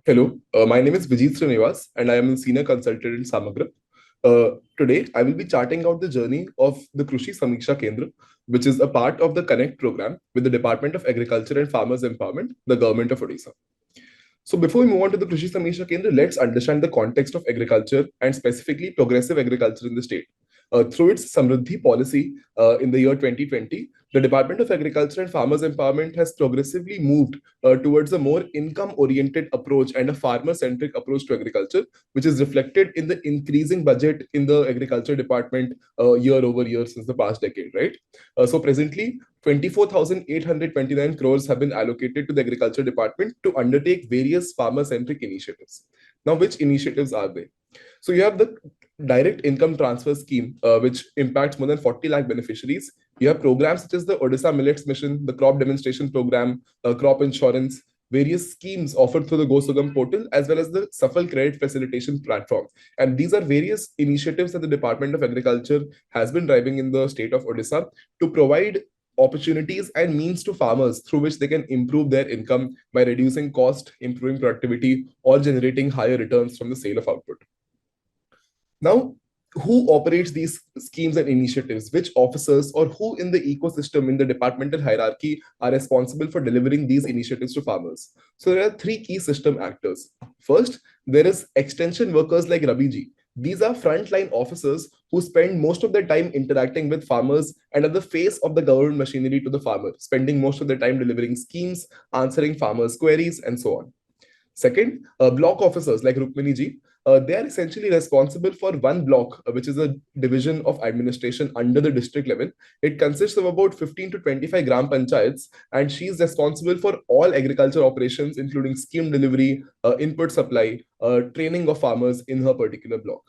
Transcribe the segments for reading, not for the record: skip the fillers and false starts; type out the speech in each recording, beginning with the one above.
Hello, my name is Vijit Srinivas and I am a senior consultant in Samagra. Today, I will be charting out the journey of the Krushi Samiksha Kendra, which is a part of the Connect program with the Department of Agriculture and Farmers Empowerment, the Government of Odisha. So before we move on to the Krushi Samiksha Kendra, let's understand the context of agriculture and specifically progressive agriculture in the state. Through its Samruddhi policy in the year 2020, the Department of Agriculture and Farmers Empowerment has progressively moved towards a more income-oriented approach and a farmer-centric approach to agriculture, which is reflected in the increasing budget in the agriculture department year over year since the past decade, right? So presently, 24,829 crores have been allocated to the agriculture department to undertake various farmer-centric initiatives. Now, which initiatives are they? So you have the direct income transfer scheme, which impacts more than 40 lakh beneficiaries. You have programs such as the Odisha Millets Mission, the crop demonstration program, crop insurance, various schemes offered through the GoSugam portal, as well as the Safal Credit Facilitation Platform. And these are various initiatives that the Department of Agriculture has been driving in the state of Odisha to provide opportunities and means to farmers through which they can improve their income by reducing cost, improving productivity, or generating higher returns from the sale of output. Now, who operates these schemes and initiatives? Which officers or who in the ecosystem, in the departmental hierarchy, are responsible for delivering these initiatives to farmers? So there are three key system actors. First, there is extension workers like Rabiji. These are frontline officers who spend most of their time interacting with farmers and are the face of the government machinery to the farmer, spending most of their time delivering schemes, answering farmers' queries, and so on. Second, block officers like Rukmini ji, they are essentially responsible for one block, which is a division of administration under the district level. It consists of about 15 to 25 gram panchayats, and she is responsible for all agriculture operations, including scheme delivery, input supply, training of farmers in her particular block.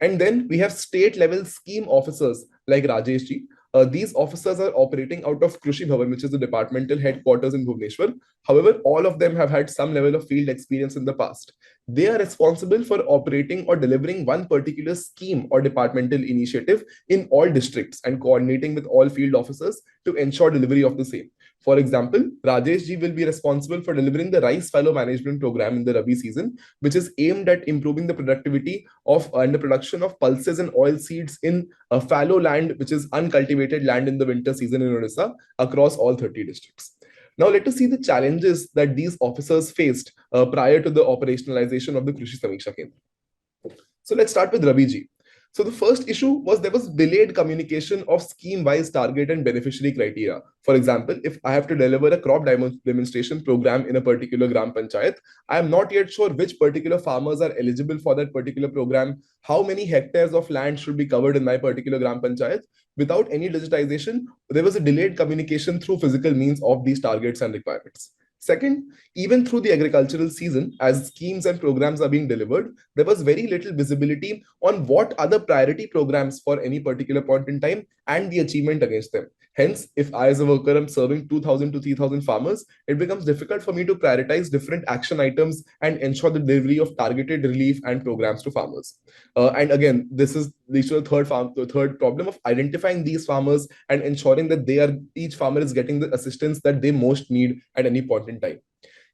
And then we have state level scheme officers like Rajesh ji. These officers are operating out of Krushi Bhavan, which is the departmental headquarters in Bhubaneswar. However, all of them have had some level of field experience in the past. They are responsible for operating or delivering one particular scheme or departmental initiative in all districts and coordinating with all field officers to ensure delivery of the same. For example, Rajesh ji will be responsible for delivering the rice fallow management program in the Rabi season, which is aimed at improving the productivity of and the production of pulses and oil seeds in fallow land, which is uncultivated land in the winter season in Odisha across all 30 districts. Now, let us see the challenges that these officers faced prior to the operationalization of the Krushi Samiksha Kendra. So let's start with Ravi ji. So the first issue was there was delayed communication of scheme-wise target and beneficiary criteria. For example, if I have to deliver a crop demonstration program in a particular Gram Panchayat, I am not yet sure which particular farmers are eligible for that particular program, how many hectares of land should be covered in my particular Gram Panchayat. Without any digitization, there was a delayed communication through physical means of these targets and requirements. Second, even through the agricultural season, as schemes and programs are being delivered, there was very little visibility on what are the priority programs for any particular point in time and the achievement against them. Hence, if I as a worker am serving 2,000 to 3,000 farmers, it becomes difficult for me to prioritize different action items and ensure the delivery of targeted relief and programs to farmers. And again, this is the third problem of identifying these farmers and ensuring that each farmer is getting the assistance that they most need at any point in time.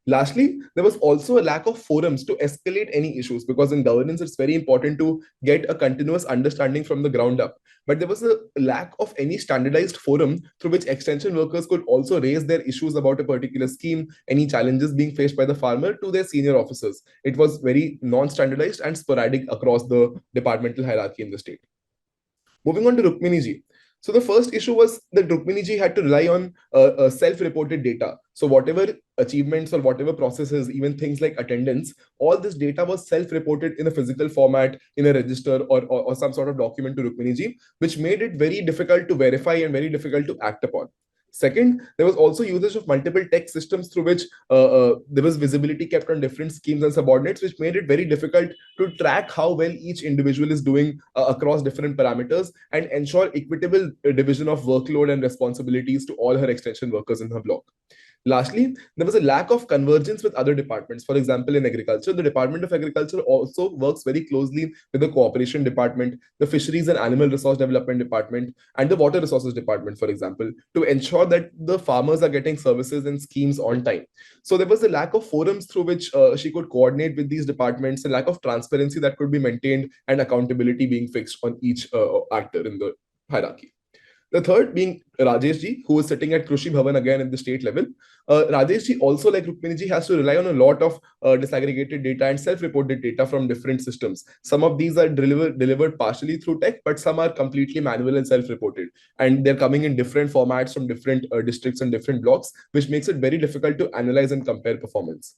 Lastly, there was also a lack of forums to escalate any issues because in governance, it's very important to get a continuous understanding from the ground up. But there was a lack of any standardized forum through which extension workers could also raise their issues about a particular scheme, any challenges being faced by the farmer to their senior officers. It was very non-standardized and sporadic across the departmental hierarchy in the state. Moving on to Rukmini ji. So the first issue was that Rukmini ji had to rely on self-reported data. So whatever achievements or whatever processes, even things like attendance, all this data was self-reported in a physical format, in a register or some sort of document to Rukmini ji, which made it very difficult to verify and very difficult to act upon. Second, there was also usage of multiple tech systems through which there was visibility kept on different schemes and subordinates, which made it very difficult to track how well each individual is doing across different parameters and ensure equitable division of workload and responsibilities to all her extension workers in her block. Lastly, there was a lack of convergence with other departments. For example, in agriculture, the Department of Agriculture also works very closely with the Cooperation Department, the Fisheries and Animal Resource Development Department, and the Water Resources Department, for example, to ensure that the farmers are getting services and schemes on time. So there was a lack of forums through which she could coordinate with these departments, a lack of transparency that could be maintained, and accountability being fixed on each actor in the hierarchy. The third being Rajesh ji, who is sitting at Krushi Bhavan again at the state level. Rajesh ji also, like Rukmini ji, has to rely on a lot of disaggregated data and self-reported data from different systems. Some of these are delivered partially through tech, but some are completely manual and self-reported. And they're coming in different formats from different districts and different blocks, which makes it very difficult to analyze and compare performance.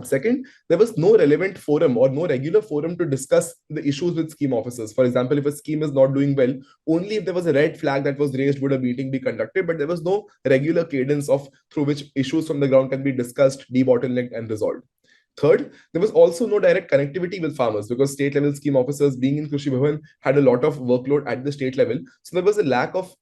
Second, there was no relevant forum or no regular forum to discuss the issues with scheme officers. For example, if a scheme is not doing well, only if there was a red flag that was raised would a meeting be conducted, but there was no regular cadence of through which issues from the ground can be discussed, debottlenecked, and resolved. Third, there was also no direct connectivity with farmers because state level scheme officers being in Krushi Bhavan had a lot of workload at the state level. So there was a lack of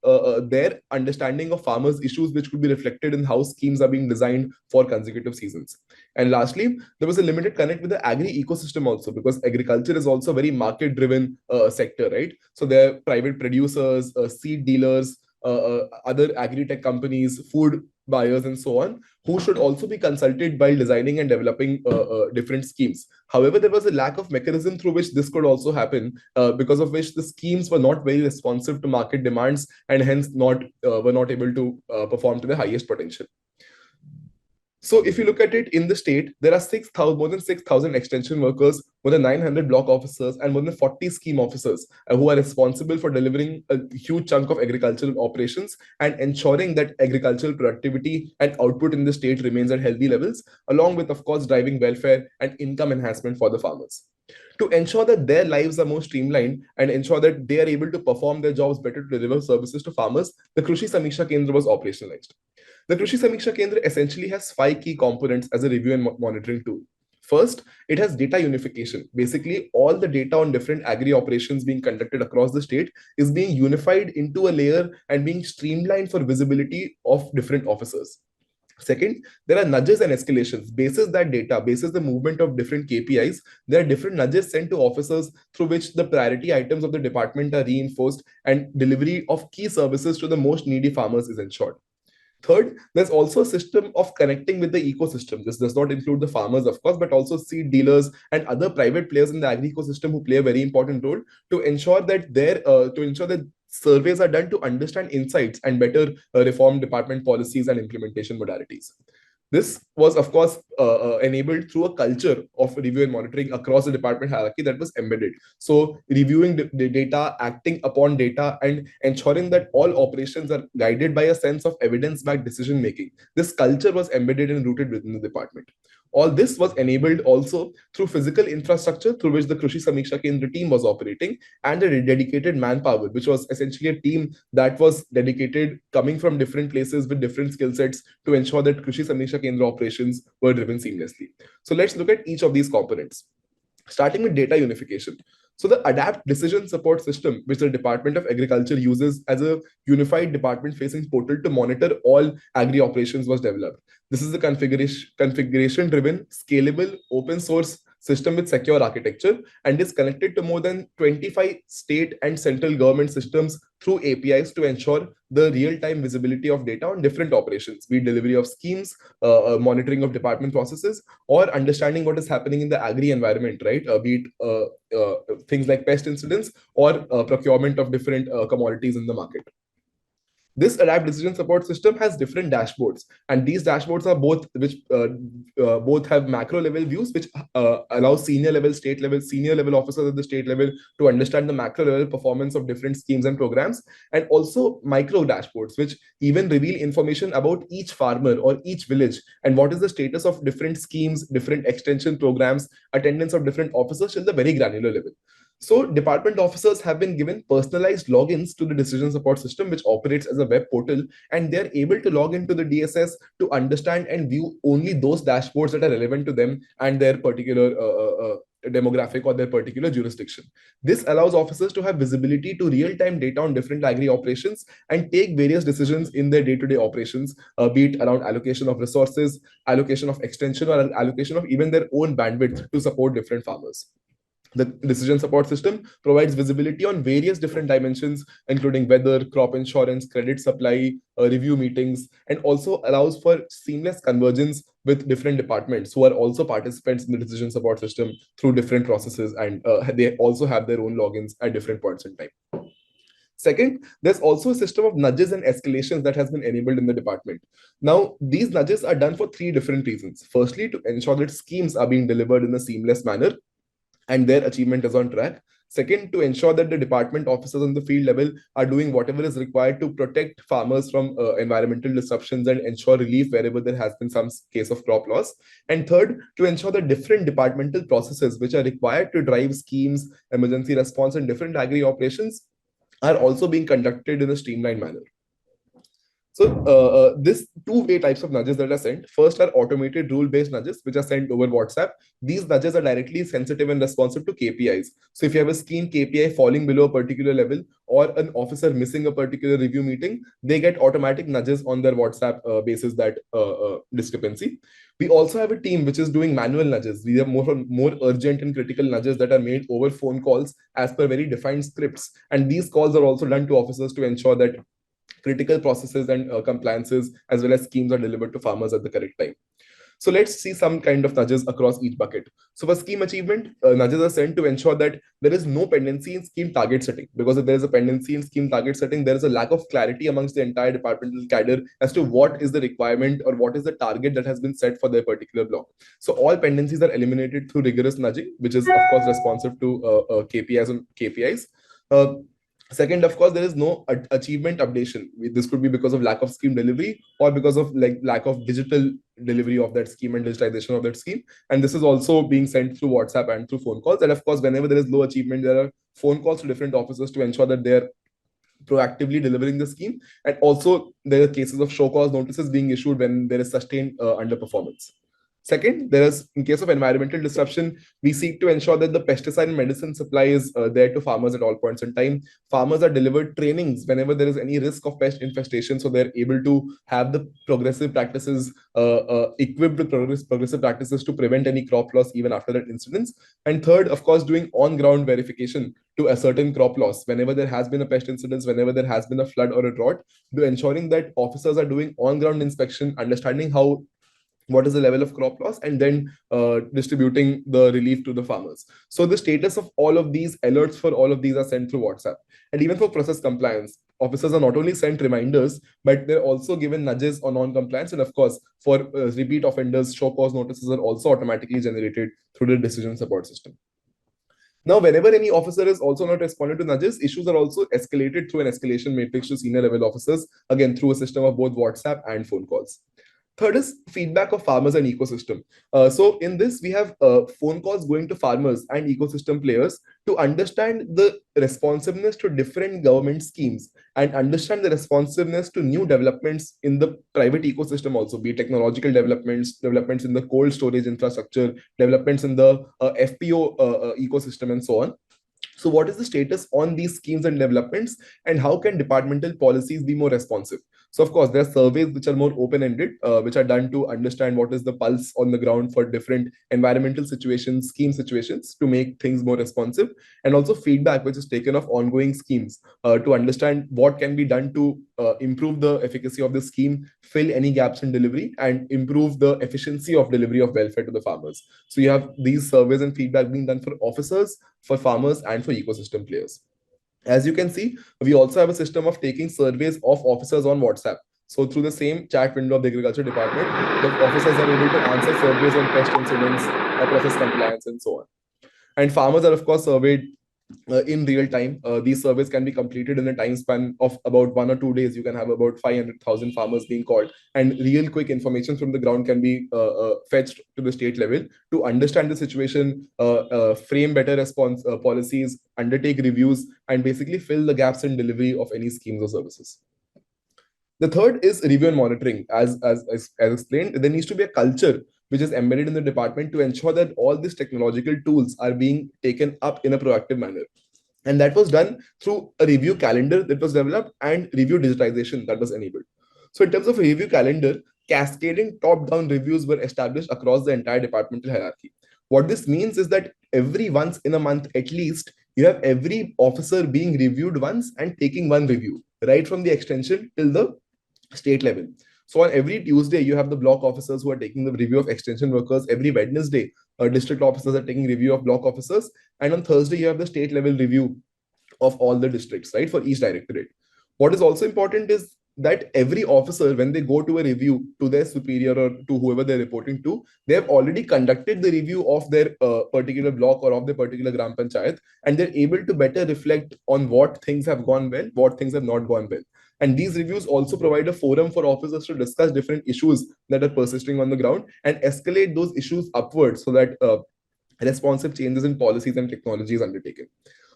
their understanding of farmers' issues, which could be reflected in how schemes are being designed for consecutive seasons. And lastly, there was a limited connect with the agri ecosystem also because agriculture is also a very market driven sector, right? So there are private producers, seed dealers, other agri-tech companies, food buyers, and so on, who should also be consulted while designing and developing different schemes. However, there was a lack of mechanism through which this could also happen, because of which the schemes were not very responsive to market demands and hence not were not able to perform to the highest potential. So if you look at it in the state, there are 6,000, more than 6,000 extension workers, more than 900 block officers, and more than 40 scheme officers who are responsible for delivering a huge chunk of agricultural operations and ensuring that agricultural productivity and output in the state remains at healthy levels, along with, of course, driving welfare and income enhancement for the farmers. To ensure that their lives are more streamlined and ensure that they are able to perform their jobs better to deliver services to farmers, the Krushi Samiksha Kendra was operationalized. The Krushi Samiksha Kendra essentially has five key components as a review and monitoring tool. First, it has data unification. Basically, all the data on different agri operations being conducted across the state is being unified into a layer and being streamlined for visibility of different officers. Second, there are nudges and escalations. Basis that data, basis the movement of different KPIs, there are different nudges sent to officers through which the priority items of the department are reinforced and delivery of key services to the most needy farmers is ensured. Third, there's also a system of connecting with the ecosystem. This does not include the farmers, of course, but also seed dealers and other private players in the agri ecosystem who play a very important role to ensure that surveys are done to understand insights and better reform department policies and implementation modalities. This was, of course, enabled through a culture of review and monitoring across the department hierarchy that was embedded. So, reviewing the data, acting upon data, and ensuring that all operations are guided by a sense of evidence backed decision making. This culture was embedded and rooted within the department. All this was enabled also through physical infrastructure through which the Krushi Samiksha Kendra team was operating and a dedicated manpower, which was essentially a team that was dedicated coming from different places with different skill sets to ensure that Krushi Samiksha Kendra operations were driven seamlessly. So let's look at each of these components. Starting with data unification. So the ADAPT decision support system, which the Department of Agriculture uses as a unified department-facing portal to monitor all agri operations, was developed. This is a configuration-driven, scalable, open source system with secure architecture and is connected to more than 25 state and central government systems through APIs to ensure the real-time visibility of data on different operations, be it delivery of schemes, monitoring of department processes, or understanding what is happening in the agri environment, right? Be it things like pest incidents or procurement of different commodities in the market. This adapt decision support system has different dashboards, and these dashboards are both have macro level views, which allow senior level, state level, senior level officers at the state level to understand the macro level performance of different schemes and programs, and also micro dashboards, which even reveal information about each farmer or each village and what is the status of different schemes, different extension programs, attendance of different officers till the very granular level. So department officers have been given personalized logins to the decision support system, which operates as a web portal, and they're able to log into the DSS to understand and view only those dashboards that are relevant to them and their particular demographic or their particular jurisdiction. This allows officers to have visibility to real-time data on different agri operations and take various decisions in their day-to-day operations, be it around allocation of resources, allocation of extension, or allocation of even their own bandwidth to support different farmers. The decision support system provides visibility on various different dimensions, including weather, crop insurance, credit supply, review meetings, and also allows for seamless convergence with different departments who are also participants in the decision support system through different processes, and they also have their own logins at different points in time. Second, there's also a system of nudges and escalations that has been enabled in the department. Now, these nudges are done for three different reasons. Firstly, to ensure that schemes are being delivered in a seamless manner and their achievement is on track. Second, to ensure that the department officers on the field level are doing whatever is required to protect farmers from environmental disruptions and ensure relief wherever there has been some case of crop loss. And third, to ensure that different departmental processes which are required to drive schemes, emergency response, and different agri operations are also being conducted in a streamlined manner. So this two-way types of nudges that are sent. First are automated rule-based nudges, which are sent over WhatsApp. These nudges are directly sensitive and responsive to KPIs. So if you have a scheme KPI falling below a particular level or an officer missing a particular review meeting, they get automatic nudges on their WhatsApp basis that discrepancy. We also have a team which is doing manual nudges. These are more urgent and critical nudges that are made over phone calls as per very defined scripts. And these calls are also done to officers to ensure that critical processes and compliances as well as schemes are delivered to farmers at the correct time. So let's see some kind of nudges across each bucket. So for scheme achievement, nudges are sent to ensure that there is no pendency in scheme target setting. Because if there is a pendency in scheme target setting, there is a lack of clarity amongst the entire departmental cadre as to what is the requirement or what is the target that has been set for their particular block. So all pendencies are eliminated through rigorous nudging, which is of course responsive to KPIs and KPIs. Second, of course, there is no achievement updation. This could be because of lack of scheme delivery or because of lack of digital delivery of that scheme and digitization of that scheme. And this is also being sent through WhatsApp and through phone calls. And of course, whenever there is low achievement, there are phone calls to different officers to ensure that they're proactively delivering the scheme. And also, there are cases of show cause notices being issued when there is sustained underperformance. Second, there is, in case of environmental disruption, we seek to ensure that the pesticide and medicine supply is there to farmers at all points in time. Farmers are delivered trainings whenever there is any risk of pest infestation, so they're able to have the progressive practices equipped with progressive practices to prevent any crop loss even after that incident. And third, of course, doing on-ground verification to ascertain crop loss whenever there has been a pest incident, whenever there has been a flood or a drought, to ensuring that officers are doing on-ground inspection, understanding what is the level of crop loss, and then distributing the relief to the farmers. So the status of all of these alerts for all of these are sent through WhatsApp. And even for process compliance, officers are not only sent reminders, but they're also given nudges on non-compliance. And of course, for repeat offenders, show cause notices are also automatically generated through the decision support system. Now, whenever any officer is also not responding to nudges, issues are also escalated through an escalation matrix to senior level officers, again, through a system of both WhatsApp and phone calls. Third is feedback of farmers and ecosystem. So in this, we have phone calls going to farmers and ecosystem players to understand the responsiveness to different government schemes and understand the responsiveness to new developments in the private ecosystem also, be it technological developments in the cold storage infrastructure, developments in the FPO ecosystem, and so on. So what is the status on these schemes and developments, and how can departmental policies be more responsive? So of course, there are surveys which are more open-ended, which are done to understand what is the pulse on the ground for different environmental situations, scheme situations, to make things more responsive, and also feedback which is taken of ongoing schemes to understand what can be done to improve the efficacy of the scheme, fill any gaps in delivery, and improve the efficiency of delivery of welfare to the farmers. So you have these surveys and feedback being done for officers, for farmers, and for ecosystem players. As you can see, we also have a system of taking surveys of officers on WhatsApp. So through the same chat window of the Agriculture Department, the officers are able to answer surveys on pest incidents, process compliance, and so on. And farmers are, of course, surveyed in real time. These surveys can be completed in a time span of about 1 or 2 days. You can have about 500,000 farmers being called, and real quick information from the ground can be fetched to the state level to understand the situation, frame better response policies, undertake reviews, and basically fill the gaps in delivery of any schemes or services. The third is review and monitoring. As explained, there needs to be a culture which is embedded in the department to ensure that all these technological tools are being taken up in a proactive manner. And that was done through a review calendar that was developed and review digitization that was enabled. So in terms of review calendar, cascading top-down reviews were established across the entire departmental hierarchy. What this means is that every once in a month, at least, you have every officer being reviewed once and taking one review, right from the extension till the state level. So on every Tuesday, you have the block officers who are taking the review of extension workers. Every Wednesday, district officers are taking review of block officers. And on Thursday, you have the state level review of all the districts, right, for each directorate. What is also important is that every officer, when they go to a review to their superior or to whoever they're reporting to, they have already conducted the review of their particular block or of the particular Gram Panchayat, and they're able to better reflect on what things have gone well, what things have not gone well. And these reviews also provide a forum for officers to discuss different issues that are persisting on the ground and escalate those issues upwards so that responsive changes in policies and technology is undertaken.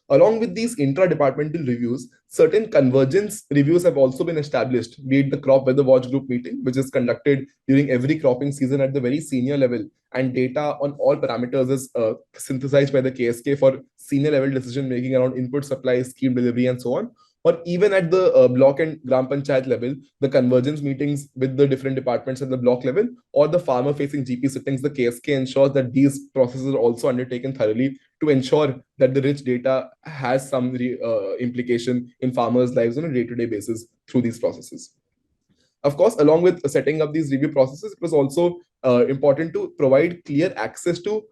Along with these intra-departmental reviews, certain convergence reviews have also been established, be it the Crop Weather Watch Group meeting, which is conducted during every cropping season at the very senior level, and data on all parameters is synthesized by the KSK for senior level decision making around input supply, scheme delivery, and so on. Or even at the block and Gram Panchayat level, the convergence meetings with the different departments at the block level, or the farmer facing GP sittings, the KSK ensures that these processes are also undertaken thoroughly to ensure that the rich data has some implication in farmers' lives on a day-to-day basis through these processes. Of course, along with setting up these review processes, it was also important to provide clear access to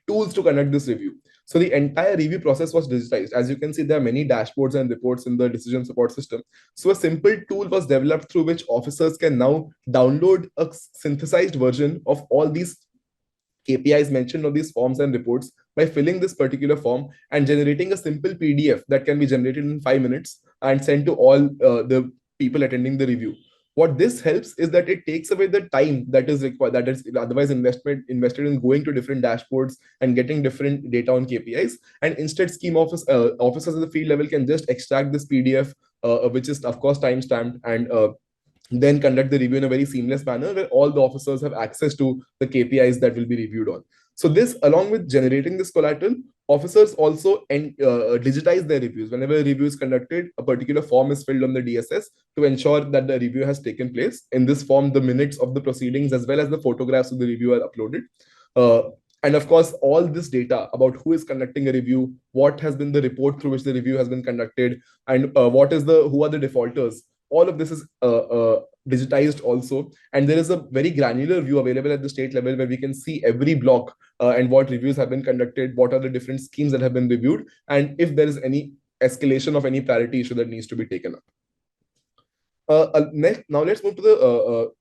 tools to conduct this review. So the entire review process was digitized. As you can see, there are many dashboards and reports in the decision support system. So a simple tool was developed through which officers can now download a synthesized version of all these KPIs mentioned on these forms and reports by filling this particular form and generating a simple PDF that can be generated in 5 minutes and sent to all the people attending the review. What this helps is that it takes away the time that is required, that is otherwise invested in going to different dashboards and getting different data on KPIs. And instead, scheme officers at the field level can just extract this PDF, which is of course time stamped, and then conduct the review in a very seamless manner where all the officers have access to the KPIs that will be reviewed on. So this, along with generating this collateral, officers also digitize their reviews. Whenever a review is conducted, a particular form is filled on the DSS to ensure that the review has taken place. In this form, the minutes of the proceedings as well as the photographs of the review are uploaded. And of course, all this data about who is conducting a review, what has been the report through which the review has been conducted, and who are the defaulters. All of this is digitized also, and there is a very granular view available at the state level where we can see every block and what reviews have been conducted, what are the different schemes that have been reviewed, and if there is any escalation of any priority issue that needs to be taken up. Now let's move to the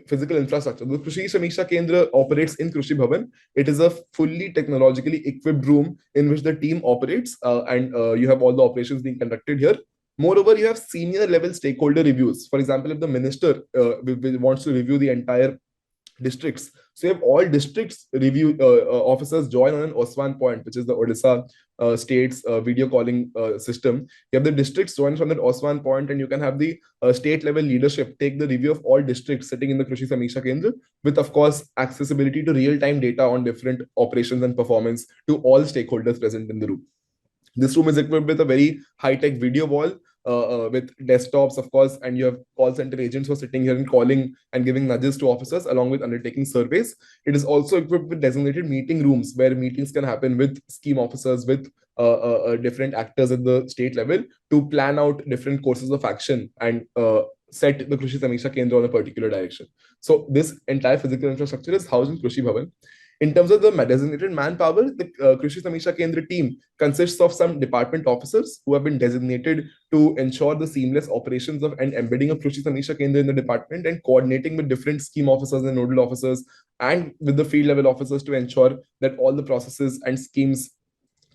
physical infrastructure. The Krushi Samiksha Kendra operates in Krushi Bhavan. It is a fully technologically equipped room in which the team operates, and you have all the operations being conducted here. Moreover, you have senior level stakeholder reviews. For example, if the minister wants to review the entire districts, so you have all districts review officers join on an OSWAN point, which is the Odisha state's video calling system. You have the districts join from that OSWAN point, and you can have the state level leadership take the review of all districts sitting in the Krushi Samiksha Kendra, with of course accessibility to real time data on different operations and performance to all stakeholders present in the room. This room is equipped with a very high-tech video wall with desktops, of course, and you have call center agents who are sitting here and calling and giving nudges to officers along with undertaking surveys. It is also equipped with designated meeting rooms where meetings can happen with scheme officers, with different actors at the state level to plan out different courses of action and set the Krushi Samiksha Kendra on a particular direction. So this entire physical infrastructure is housed in Krushi Bhavan. In terms of the designated manpower, the Krushi Samiksha Kendra team consists of some department officers who have been designated to ensure the seamless operations of and embedding of Krushi Samiksha Kendra in the department and coordinating with different scheme officers and nodal officers and with the field level officers to ensure that all the processes and schemes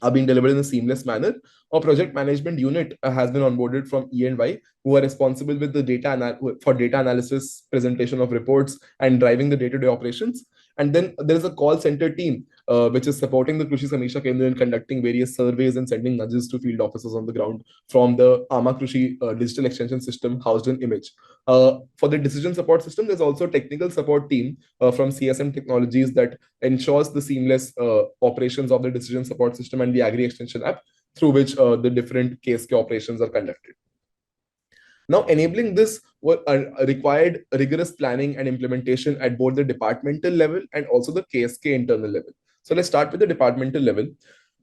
are being delivered in a seamless manner. A project management unit has been onboarded from E&Y, who are responsible with the for data analysis, presentation of reports, and driving the day-to-day operations. And then there is a call center team which is supporting the Krushi Samiksha Kendra in conducting various surveys and sending nudges to field officers on the ground from the Ama Krushi digital extension system housed in Image. For the decision support system, there's also a technical support team from CSM Technologies that ensures the seamless operations of the decision support system and the Agri extension app through which the different KSK operations are conducted. Now, enabling this required rigorous planning and implementation at both the departmental level and also the KSK internal level. So let's start with the departmental level.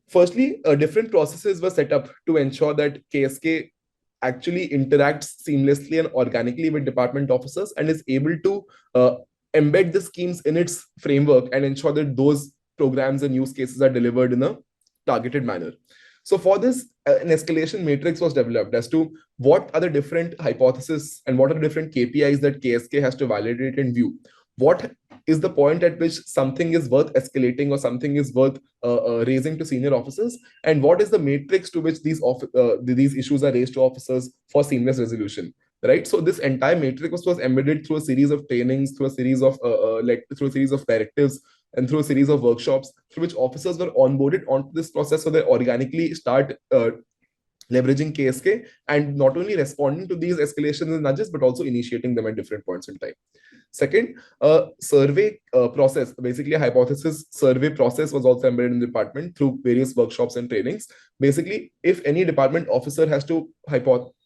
Firstly, different processes were set up to ensure that KSK actually interacts seamlessly and organically with department officers and is able to embed the schemes in its framework and ensure that those programs and use cases are delivered in a targeted manner. So for this, an escalation matrix was developed as to what are the different hypotheses and what are the different KPIs that KSK has to validate and view. What is the point at which something is worth escalating or something is worth raising to senior officers, and what is the matrix to which these issues are raised to officers for seamless resolution, right? So this entire matrix was embedded through a series of trainings, through a series of directives, and through a series of workshops through which officers were onboarded onto this process, so they organically start leveraging KSK and not only responding to these escalations and nudges, but also initiating them at different points in time. Second, survey process, basically a hypothesis survey process was also embedded in the department through various workshops and trainings. Basically, if any department officer has to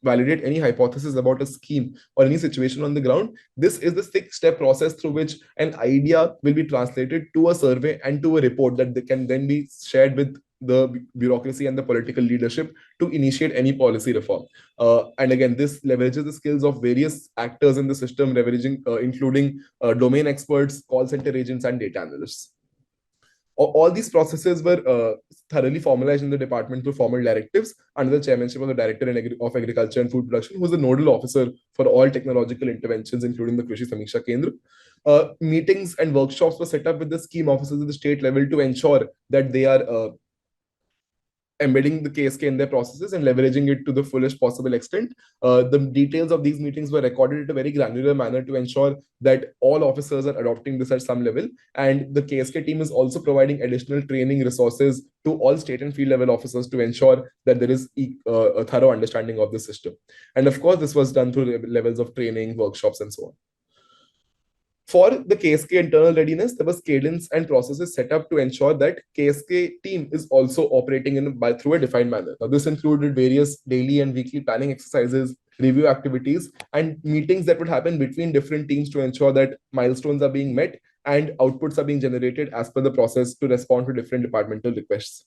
validate any hypothesis about a scheme or any situation on the ground, this is the 6-step process through which an idea will be translated to a survey and to a report that they can then be shared with the bureaucracy and the political leadership to initiate any policy reform. And again, this leverages the skills of various actors in the system, including domain experts, call center agents, and data analysts. All these processes were thoroughly formalized in the department through formal directives under the chairmanship of the Director of Agriculture and Food Production, who is the nodal officer for all technological interventions, including the Krushi Samiksha Kendra. Meetings and workshops were set up with the scheme officers at the state level to ensure that they are embedding the KSK in their processes and leveraging it to the fullest possible extent. The details of these meetings were recorded in a very granular manner to ensure that all officers are adopting this at some level. And the KSK team is also providing additional training resources to all state and field level officers to ensure that there is a thorough understanding of the system. And of course, this was done through levels of training, workshops, and so on. For the KSK internal readiness, there was cadence and processes set up to ensure that KSK team is also operating through a defined manner. Now, this included various daily and weekly planning exercises, review activities, and meetings that would happen between different teams to ensure that milestones are being met and outputs are being generated as per the process to respond to different departmental requests.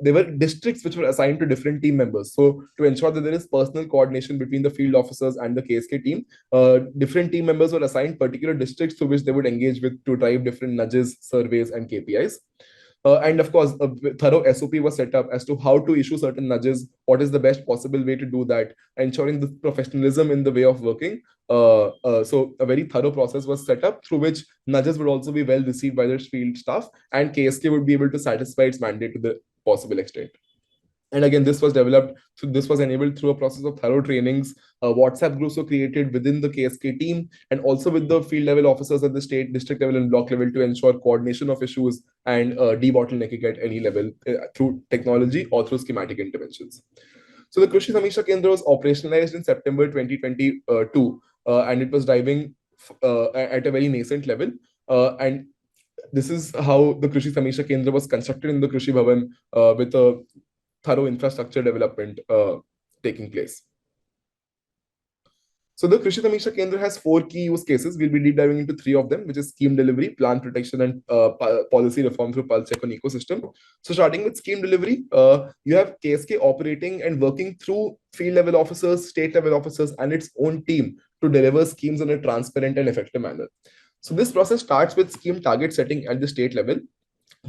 There were districts which were assigned to different team members. So to ensure that there is personal coordination between the field officers and the KSK team, different team members were assigned particular districts through which they would engage with to drive different nudges, surveys, and KPIs. And of course, a thorough SOP was set up as to how to issue certain nudges, what is the best possible way to do that, ensuring the professionalism in the way of working. So a very thorough process was set up through which nudges would also be well received by the field staff, and KSK would be able to satisfy its mandate to the possible extent. And again, this was enabled through a process of thorough trainings. WhatsApp groups were created within the KSK team and also with the field level officers at the state, district level, and block level to ensure coordination of issues and debottlenecking at any level through technology or through schematic interventions. So the Krushi Samiksha Kendra was operationalized in September 2022, and it was driving at a very nascent level. And this is how the Krushi Samiksha Kendra was constructed in the Krushi Bhavan with a thorough infrastructure development taking place. So the Krushi Samiksha Kendra has 4 key use cases. We'll be deep diving into 3 of them, which is scheme delivery, plant protection, and policy reform through pulse check on ecosystem. So starting with scheme delivery, you have KSK operating and working through field level officers, state level officers, and its own team to deliver schemes in a transparent and effective manner. So this process starts with scheme target setting at the state level,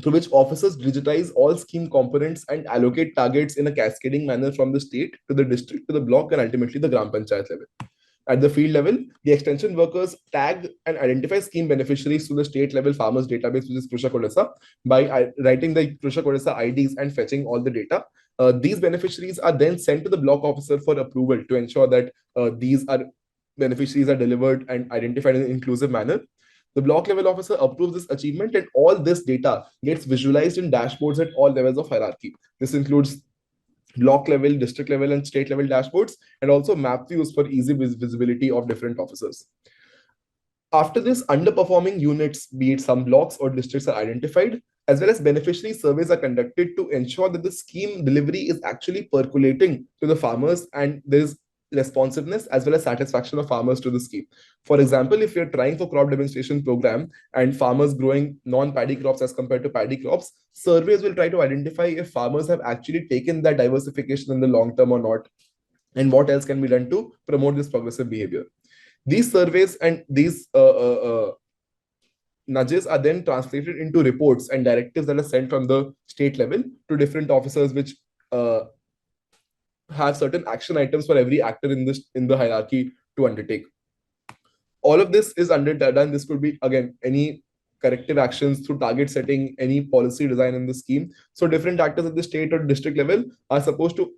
through which officers digitize all scheme components and allocate targets in a cascading manner from the state to the district to the block and ultimately the Gram Panchayat level. At the field level, the extension workers tag and identify scheme beneficiaries to the state level farmers database, which is Krusha Odisha, by writing the Krusha Odisha IDs and fetching all the data. These beneficiaries are then sent to the block officer for approval to ensure that these beneficiaries are delivered and identified in an inclusive manner. The block level officer approves this achievement, and all this data gets visualized in dashboards at all levels of hierarchy. This includes block level, district level, and state level dashboards, and also map views for easy visibility of different officers. After this, underperforming units, be it some blocks or districts, are identified, as well as beneficiary surveys are conducted to ensure that the scheme delivery is actually percolating to the farmers and there is responsiveness as well as satisfaction of farmers to the scheme. For example, if you're trying for crop demonstration program and farmers growing non-paddy crops as compared to paddy crops, surveys will try to identify if farmers have actually taken that diversification in the long term or not, and what else can be done to promote this progressive behavior. These surveys and these nudges are then translated into reports and directives that are sent from the state level to different officers, which have certain action items for every actor in the hierarchy to undertake. All of this is done. This could be, again, any corrective actions through target setting, any policy design in the scheme. So different actors at the state or district level are supposed to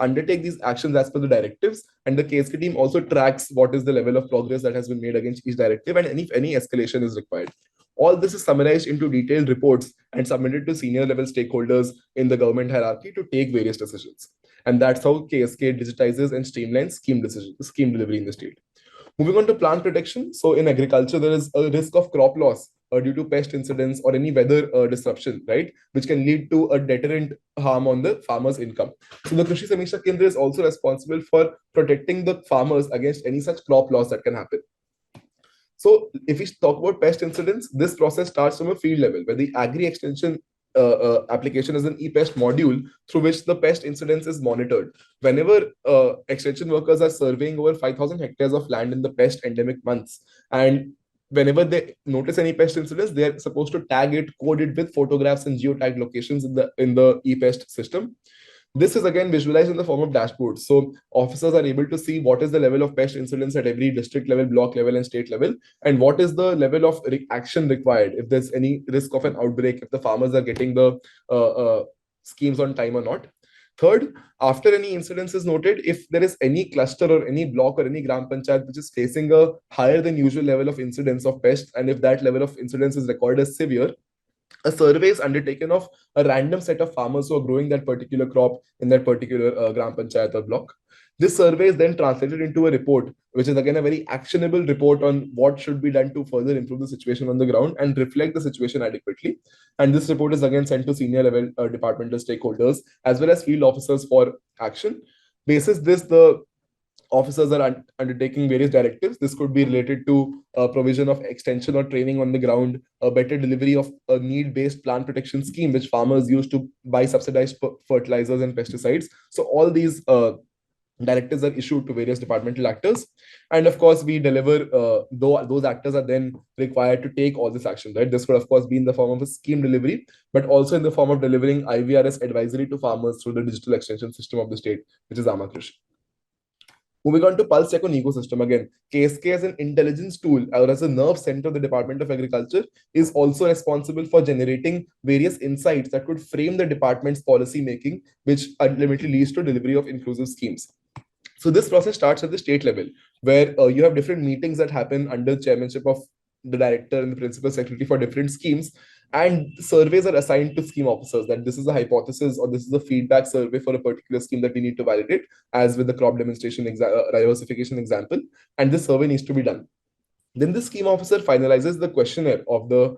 undertake these actions as per the directives, and the KSK team also tracks what is the level of progress that has been made against each directive and if any escalation is required. All this is summarized into detailed reports and submitted to senior level stakeholders in the government hierarchy to take various decisions. And that's how KSK digitizes and streamlines scheme delivery in the state. Moving on to plant protection. So in agriculture, there is a risk of crop loss due to pest incidents or any weather disruption, right? Which can lead to a deterrent harm on the farmer's income. So the Krushi Samiksha Kendra is also responsible for protecting the farmers against any such crop loss that can happen. So if we talk about pest incidents, this process starts from a field level where the agri extension application is an e-pest module through which the pest incidence is monitored. Whenever extension workers are surveying over 5,000 hectares of land in the pest endemic months, and whenever they notice any pest incidents, they are supposed to tag it, code it with photographs and geotag locations in the e-pest system. This is again visualized in the form of dashboards. So officers are able to see what is the level of pest incidents at every district level, block level, and state level, and what is the level of action required if there's any risk of an outbreak, if the farmers are getting the schemes on time or not. Third, after any incidence is noted, if there is any cluster or any block or any gram panchayat which is facing a higher than usual level of incidence of pests, and if that level of incidence is recorded as severe, a survey is undertaken of a random set of farmers who are growing that particular crop in that particular gram panchayat or block. This survey is then translated into a report, which is again a very actionable report on what should be done to further improve the situation on the ground and reflect the situation adequately. And this report is again sent to senior level departmental stakeholders as well as field officers for action. Basis this, the officers are undertaking various directives. This could be related to provision of extension or training on the ground, a better delivery of a need-based plant protection scheme, which farmers use to buy subsidized fertilizers and pesticides. So all these directives are issued to various departmental actors. And of course, we deliver, though those actors are then required to take all this action, right? This could, of course, be in the form of a scheme delivery, but also in the form of delivering IVRS advisory to farmers through the digital extension system of the state, which is Krushi. Moving on to pulse check on ecosystem again, KSK as an intelligence tool or as a nerve center of the Department of Agriculture is also responsible for generating various insights that could frame the department's policy making, which ultimately leads to delivery of inclusive schemes. So this process starts at the state level, where you have different meetings that happen under chairmanship of the director and the principal secretary for different schemes, and surveys are assigned to scheme officers that this is a hypothesis or this is a feedback survey for a particular scheme that we need to validate, as with the crop demonstration diversification example, and this survey needs to be done. Then the scheme officer finalizes the questionnaire of the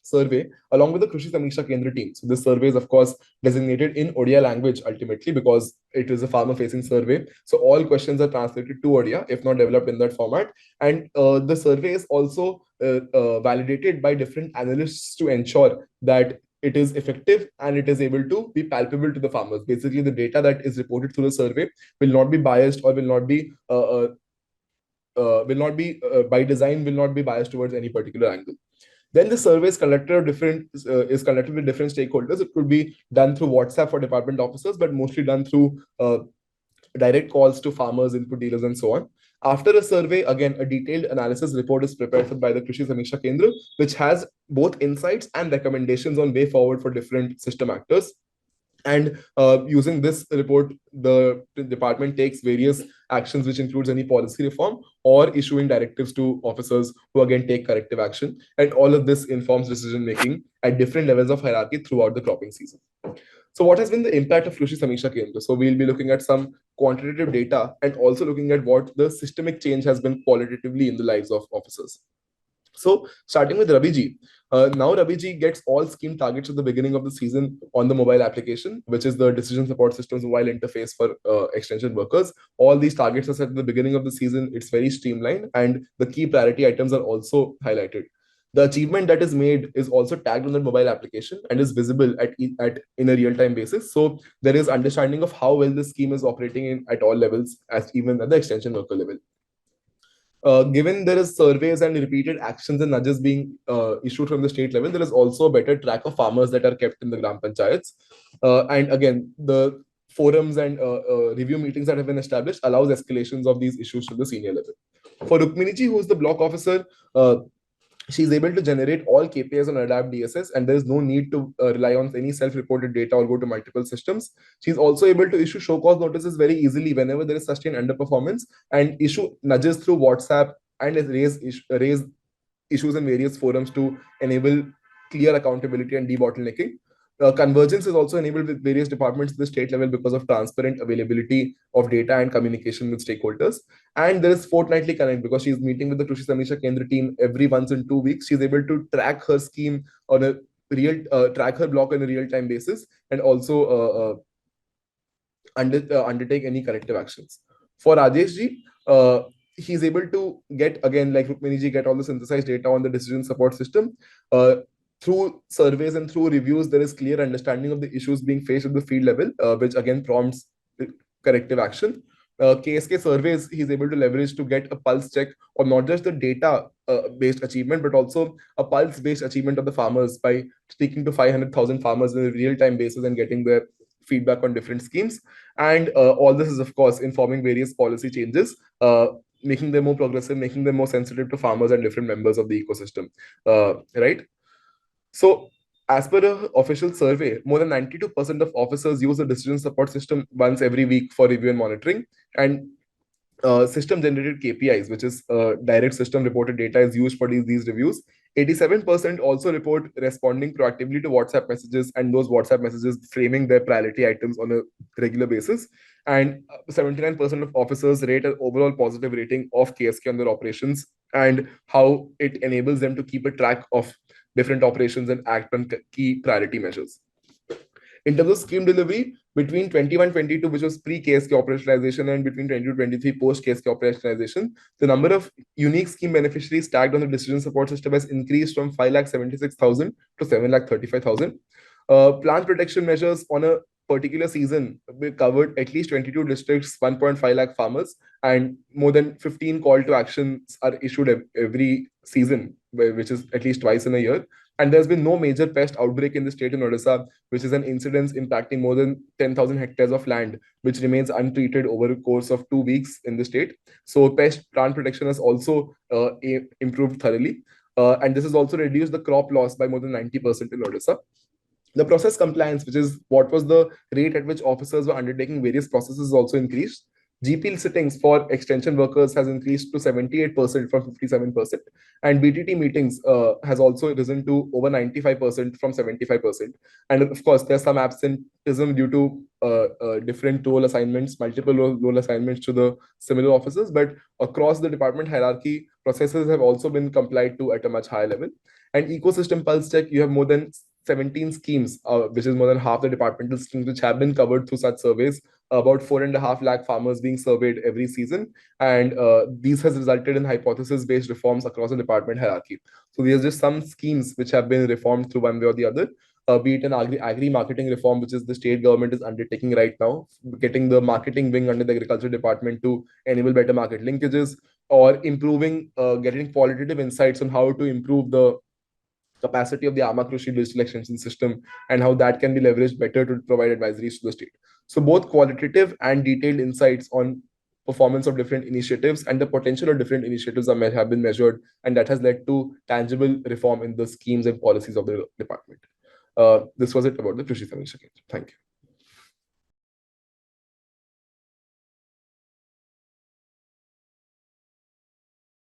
survey along with the Krushi Samiksha Kendra team. So this survey is, of course, designated in Odia language ultimately because it is a farmer-facing survey. So all questions are translated to Odia, if not developed in that format. And the survey is also validated by different analysts to ensure that it is effective and it is able to be palpable to the farmers. Basically, the data that is reported through the survey will not be biased or will not be by design will not be biased towards any particular angle. Then the survey is conducted with different stakeholders. It could be done through WhatsApp for department officers, but mostly done through direct calls to farmers, input dealers, and so on. After a survey, again, a detailed analysis report is prepared by the Krushi Samiksha Kendra, which has both insights and recommendations on way forward for different system actors. And using this report, the department takes various actions, which includes any policy reform or issuing directives to officers who again take corrective action. And all of this informs decision making at different levels of hierarchy throughout the cropping season. So what has been the impact of Krushi Samiksha Kendra? So we'll be looking at some quantitative data and also looking at what the systemic change has been qualitatively in the lives of officers. So starting with Ravi ji, now Ravi ji gets all scheme targets at the beginning of the season on the mobile application, which is the decision support system's mobile interface for extension workers. All these targets are set at the beginning of the season. It's very streamlined, and the key priority items are also highlighted. The achievement that is made is also tagged on the mobile application and is visible at in a real-time basis. So there is understanding of how well the scheme is operating at all levels, as even at the extension worker level. Given there is surveys and repeated actions and nudges being issued from the state level, there is also a better track of farmers that are kept in the gram panchayats. And again, the forums and review meetings that have been established allows escalations of these issues to the senior level. For Rukminiji, who is the block officer, she's able to generate all KPIs on ADAPT DSS, and there is no need to rely on any self-reported data or go to multiple systems. She's also able to issue show cause notices very easily whenever there is sustained underperformance, and issue nudges through WhatsApp and raise issues in various forums to enable clear accountability and debottlenecking. Convergence is also enabled with various departments at the state level because of transparent availability of data and communication with stakeholders. And there is fortnightly connect because she's meeting with the Krushi Samiksha Kendra team every once in 2 weeks. She's able to track her scheme on a track her block on a real-time basis, and also undertake any corrective actions. For Rajesh ji, he's able to get, again, like Rukmini ji, get all the synthesized data on the decision support system. Through surveys and through reviews, there is clear understanding of the issues being faced at the field level, which again prompts corrective action. KSK surveys, he's able to leverage to get a pulse check on not just the data based achievement, but also a pulse based achievement of the farmers by speaking to 500,000 farmers on a real time basis and getting their feedback on different schemes. And all this is, of course, informing various policy changes, making them more progressive, making them more sensitive to farmers and different members of the ecosystem. Right? So, as per an official survey, more than 92% of officers use the decision support system once every week for review and monitoring. And system generated KPIs, which is direct system reported data, is used for these reviews. 87% also report responding proactively to WhatsApp messages, and those WhatsApp messages framing their priority items on a regular basis. And 79% of officers rate an overall positive rating of KSK on their operations and how it enables them to keep a track of different operations and act on key priority measures. In terms of scheme delivery, between 21-22, which was pre-KSK operationalization, and between 22-23 post-KSK operationalization, the number of unique scheme beneficiaries tagged on the decision support system has increased from 576,000 to 735,000. Plant protection measures on a particular season, we covered at least 22 districts, 1.5 lakh farmers, and more than 15 call to actions are issued every season, which is at least twice in a year. And there's been no major pest outbreak in the state in Odisha, which is an incidence impacting more than 10,000 hectares of land, which remains untreated over a course of 2 weeks in the state. So pest plant protection has also improved thoroughly. And this has also reduced the crop loss by more than 90% in Odisha. The process compliance, which is what was the rate at which officers were undertaking various processes, also increased. GP sittings for extension workers has increased to 78% from 57%, and BTT meetings has also risen to over 95% from 75%. And of course, there's some absenteeism due to different role assignments, multiple role assignments to the similar officers, but across the department hierarchy, processes have also been complied to at a much higher level. And ecosystem pulse check, you have more than 17 schemes, which is more than half the departmental schemes, which have been covered through such surveys. About 4.5 lakh farmers being surveyed every season. And these has resulted in hypothesis-based reforms across the department hierarchy. So these are just some schemes which have been reformed through one way or the other. Be it an agri-marketing reform, which is the state government is undertaking right now, getting the marketing wing under the agriculture department to enable better market linkages, or improving, getting qualitative insights on how to improve the capacity of the Krushi digital extension system and how that can be leveraged better to provide advisories to the state. So both qualitative and detailed insights on performance of different initiatives and the potential of different initiatives have been measured, and that has led to tangible reform in the schemes and policies of the department. This was it about the Krushi Samiksha Kendra. Thank you.